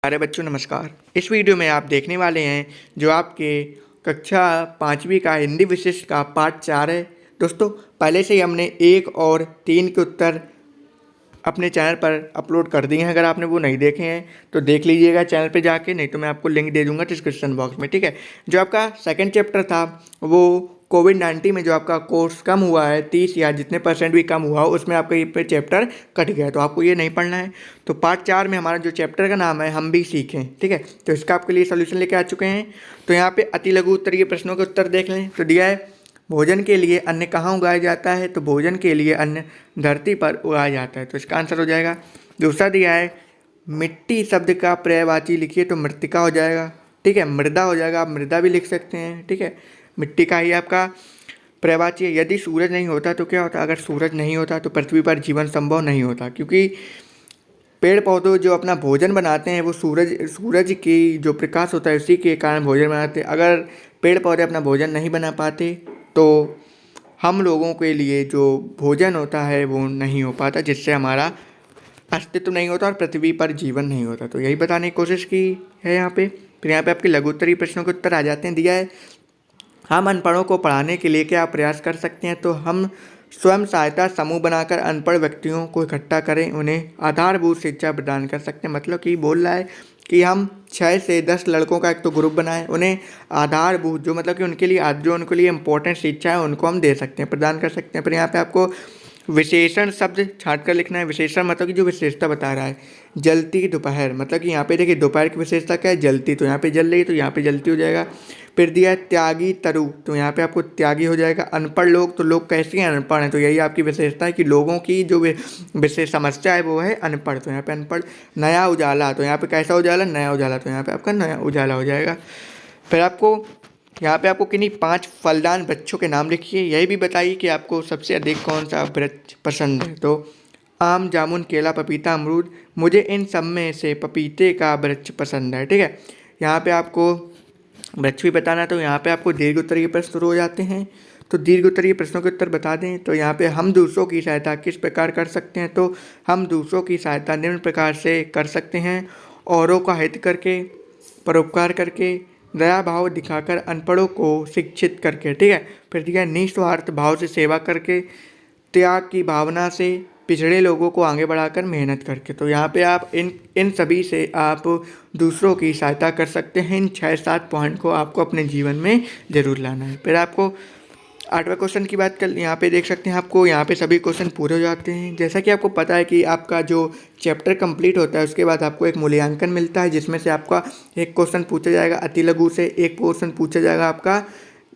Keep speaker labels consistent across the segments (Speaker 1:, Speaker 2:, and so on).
Speaker 1: प्यारे बच्चों नमस्कार। इस वीडियो में आप देखने वाले हैं जो आपके कक्षा 5वीं का हिंदी विशिष्ट का पार्ट 4 है। दोस्तों पहले से ही हमने 1 और 3 के उत्तर अपने चैनल पर अपलोड कर दिए हैं। अगर आपने वो नहीं देखे हैं तो देख लीजिएगा चैनल पे जाके, नहीं तो मैं आपको लिंक दे दूंगा डिस्क्रिप्शन बॉक्स में, ठीक है। जो आपका सेकंड चैप्टर था वो कोविड-19 में जो आपका कोर्स कम हुआ है 30 या जितने % भी कम हुआ हो, उसमें आपका ये चैप्टर कट गया है, तो आपको ये नहीं पढ़ना है। तो पार्ट 4 में हमारा जो चैप्टर का नाम है हम भी सीखें, ठीक है। तो इसका आपके लिए सोल्यूशन लेके आ चुके हैं। तो यहाँ पे अति लघु उत्तरीय प्रश्नों के उत्तर देख लें। तो दिया है भोजन के लिए अन्न कहाँ उगाया जाता है, तो भोजन के लिए अन्न धरती पर उगाया जाता है, तो इसका आंसर हो जाएगा। दूसरा दिया है मिट्टी शब्द का पर्यायवाची लिखिए, तो मृत्तिका हो जाएगा, ठीक है। मृदा हो जाएगा, आप मृदा भी लिख सकते हैं, ठीक है। मिट्टी का ही आपका पर्यायवाची है। यदि सूरज नहीं होता तो क्या होता, अगर सूरज नहीं होता तो पृथ्वी पर जीवन संभव नहीं होता, क्योंकि पेड़ पौधे जो अपना भोजन बनाते हैं वो सूरज की जो प्रकाश होता है उसी के कारण भोजन बनाते हैं। अगर पेड़ पौधे अपना भोजन नहीं बना पाते तो हम लोगों के लिए जो भोजन होता है वो नहीं हो पाता, जिससे हमारा अस्तित्व नहीं होता और पृथ्वी पर जीवन नहीं होता। तो यही बताने की कोशिश की है यहाँ पे। फिर यहाँ पे आपके लघु उत्तरीय प्रश्नों के उत्तर आ जाते हैं। दिया है हम अनपढ़ों को पढ़ाने के लिए क्या प्रयास कर सकते हैं, तो हम स्वयं सहायता समूह बनाकर अनपढ़ व्यक्तियों को इकट्ठा करें, उन्हें आधारभूत शिक्षा प्रदान कर सकते हैं। मतलब कि बोल रहा है कि हम 6 से 10 लड़कों का एक तो ग्रुप बनाएं, उन्हें आधारभूत जो मतलब कि उनके लिए इंपॉर्टेंट शिक्षा है उनको हम दे सकते हैं, प्रदान कर सकते हैं। फिर यहाँ पे आपको विशेषण शब्द छांट कर लिखना है। विशेषण मतलब कि जो विशेषता बता रहा है। जलती दोपहर, मतलब कि यहाँ पे देखिए दोपहर की विशेषता क्या है, जलती, तो यहाँ पे जल रही है तो यहाँ पे जलती हो जाएगा। फिर दिया है त्यागी तरु, तो यहाँ पे आपको त्यागी हो जाएगा। अनपढ़ लोग, तो लोग कैसे हैं, अनपढ़ हैं, तो यही आपकी विशेषता है कि लोगों की जो विशेष समस्या है वो है अनपढ़, तो यहाँ पे अनपढ़। नया उजाला, तो यहाँ पे कैसा उजाला, नया उजाला, तो यहाँ पे आपका नया उजाला हो जाएगा। फिर आपको यहाँ पे आपको किन्हीं 5 फलदान वृक्षों के नाम लिखिए। यही भी बताइए कि आपको सबसे अधिक कौन सा वृक्ष पसंद है, तो आम, जामुन, केला, पपीता, अमरूद। मुझे इन सब में से पपीते का वृक्ष पसंद है, ठीक है। यहाँ पे आपको वृक्ष भी बताना है, तो यहाँ पे आपको दीर्घ उत्तरीय प्रश्न शुरू हो जाते हैं। तो दीर्घ उत्तरीय प्रश्नों के उत्तर बता दें। तो यहाँ पे हम दूसरों की सहायता किस प्रकार कर सकते हैं, तो हम दूसरों की सहायता निम्न प्रकार से कर सकते हैं। औरों का हित करके, परोपकार करके, दया भाव दिखाकर, अनपढ़ों को शिक्षित करके, ठीक है। फिर दिया निस्वार्थ भाव से सेवा करके, त्याग की भावना से, पिछड़े लोगों को आगे बढ़ाकर, मेहनत करके। तो यहाँ पे आप इन सभी से आप दूसरों की सहायता कर सकते हैं। इन 6-7 पॉइंट को आपको अपने जीवन में ज़रूर लाना है। फिर आपको 8वें क्वेश्चन की बात कर, यहाँ पे देख सकते हैं आपको यहाँ पे सभी क्वेश्चन पूरे हो जाते हैं। जैसा कि आपको पता है कि आपका जो चैप्टर कंप्लीट होता है उसके बाद आपको एक मूल्यांकन मिलता है, जिसमें से आपका एक क्वेश्चन पूछा जाएगा अति लघु से, एक क्वेश्चन पूछा जाएगा आपका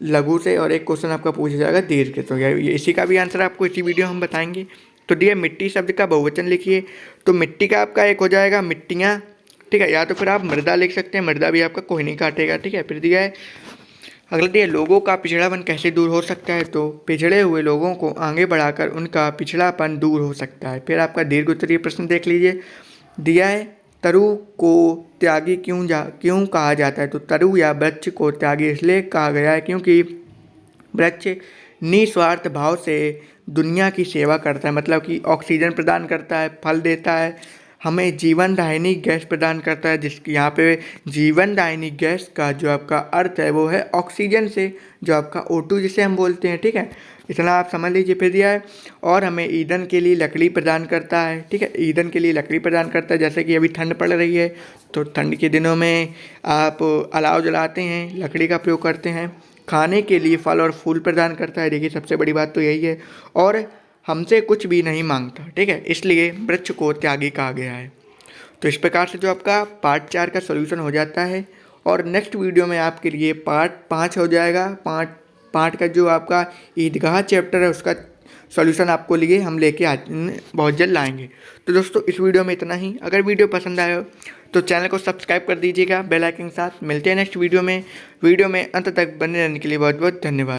Speaker 1: लघु से, और एक क्वेश्चन आपका पूछा जाएगा दीर्घ से। तो इसी का भी आंसर आपको इसी वीडियो हम बताएंगे। तो दिया मिट्टी शब्द का बहुवचन लिखिए। तो मिट्टी का आपका एक हो जाएगा मिट्टियाँ, ठीक है, या तो फिर आप मृदा लिख सकते हैं, मृदा भी आपका कोई नहीं काटेगा, ठीक है। फिर दिया है अगला दिया लोगों का पिछड़ापन कैसे दूर हो सकता है, तो पिछड़े हुए लोगों को आगे बढ़ाकर उनका पिछड़ापन दूर हो सकता है। फिर आपका दीर्घ उत्तरीय प्रश्न देख लीजिए। दिया है तरु को त्यागी क्यों कहा जाता है, तो तरु या वृक्ष को त्यागी इसलिए कहा गया है क्योंकि वृक्ष निस्वार्थ भाव से दुनिया की सेवा करता है, मतलब कि ऑक्सीजन प्रदान करता है, फल देता है, हमें जीवनदायिनी गैस प्रदान करता है। जिसकी यहाँ पे जीवनदायिनी गैस का जो आपका अर्थ है वो है ऑक्सीजन से, जो आपका O2 जिसे हम बोलते हैं, ठीक है। इतना आप समझ लीजिए। फिर दिया है और हमें ईंधन के लिए लकड़ी प्रदान करता है, ठीक है, ईंधन के लिए लकड़ी प्रदान करता है। जैसे कि अभी ठंड पड़ रही है तो ठंड के दिनों में आप अलाव जलाते हैं, लकड़ी का प्रयोग करते हैं। खाने के लिए फल और फूल प्रदान करता है, देखिए सबसे बड़ी बात तो यही है। और हमसे कुछ भी नहीं मांगता, ठीक है, इसलिए वृक्ष को त्यागी कहा गया है। तो इस प्रकार से जो आपका पार्ट 4 का सॉल्यूशन हो जाता है। और नेक्स्ट वीडियो में आपके लिए पार्ट 5 हो जाएगा। पार्ट का जो आपका ईदगाह चैप्टर है उसका सॉल्यूशन आपको लिए हम लेके बहुत जल्द लाएंगे। तो दोस्तों इस वीडियो में इतना ही। अगर वीडियो पसंद आया हो तो चैनल को सब्सक्राइब कर दीजिएगा बेल आइकन के साथ। मिलते हैं नेक्स्ट वीडियो में। अंत तक बने रहने के लिए बहुत बहुत धन्यवाद।